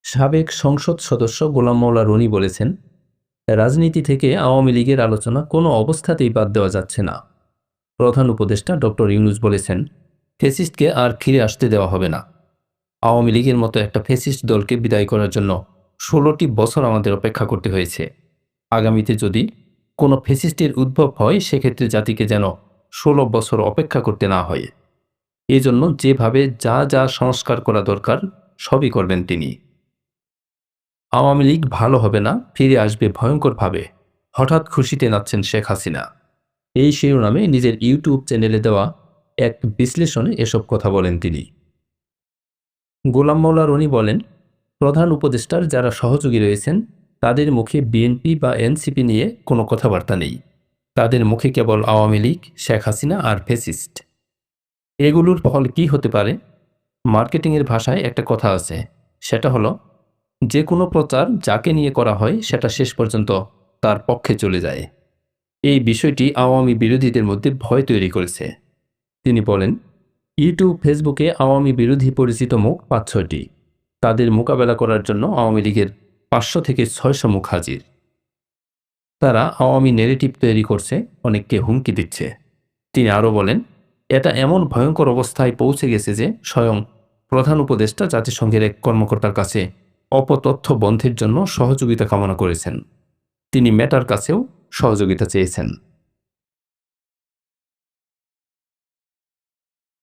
সাবেক সংসদ সদস্য গোলাম মাওলা রনি বলেছেন, রাজনীতি থেকে আওয়ামী লীগের আলোচনা কোনো অবস্থাতেই বাদ দেওয়া যাচ্ছে না। প্রধান উপদেষ্টা ডক্টর ইউনূস বলেছেন, ফ্যাসিস্টকে আর ফিরে আসতে দেওয়া হবে না। আওয়ামী লীগের মতো একটা ফ্যাসিস্ট দলকে বিদায় করার জন্য ১৬টি বছর আমাদের অপেক্ষা করতে হয়েছে। আগামীতে যদি কোনো ফ্যাসিস্টের উদ্ভব হয়, সেক্ষেত্রে জাতিকে যেন ১৬ বছর অপেক্ষা করতে না হয়। এজন্য যেভাবে যা যা সংস্কার করা দরকার সবই করবেন তিনি। আওয়ামী লীগ ভালো হবে না, ফিরে আসবে ভয়ঙ্করভাবে, হঠাৎ খুশিতে নাচছেন শেখ হাসিনা। এই শিরোনামে নিজের ইউটিউব চ্যানেলে দেওয়া এক বিশ্লেষণে এসব কথা বলেন তিনি। গোলাম মাওলা রনি বলেন, প্রধান উপদেষ্টার যারা সহযোগী রয়েছেন তাদের মুখে বিএনপি বা এনসিপি নিয়ে কোনো কথাবার্তা নেই। তাদের মুখে কেবল আওয়ামী লীগ, শেখ হাসিনা আর ফ্যাসিস্ট। এগুলোর ফল কি হতে পারে? মার্কেটিংয়ের ভাষায় একটা কথা আছে, সেটা হলো, যে কোনো প্রচার যাকে নিয়ে করা হয় সেটা শেষ পর্যন্ত তার পক্ষে চলে যায়। এই বিষয়টি আওয়ামী বিরোধীদের মধ্যে ভয় তৈরি করেছে। তিনি বলেন, ইউটিউব, ফেসবুকে আওয়ামী বিরোধী পরিচিত মুখ ৫-৬টি। তাদের মোকাবেলা করার জন্য আওয়ামী লীগের ৫০০ থেকে ৬০০ মুখ হাজির। তারা আওয়ামী নেরেটিভ তৈরি করছে, অনেককে হুমকি দিচ্ছে। তিনি আরও বলেন, এটা এমন ভয়ঙ্কর অবস্থায় পৌঁছে গেছে যে স্বয়ং প্রধান উপদেষ্টা জাতিসংঘের এক কর্মকর্তার কাছে অপতথ্য বন্ধের জন্য সহযোগিতা কামনা করেছেন। তিনি মেটার কাছেও সহযোগিতা চেয়েছেন।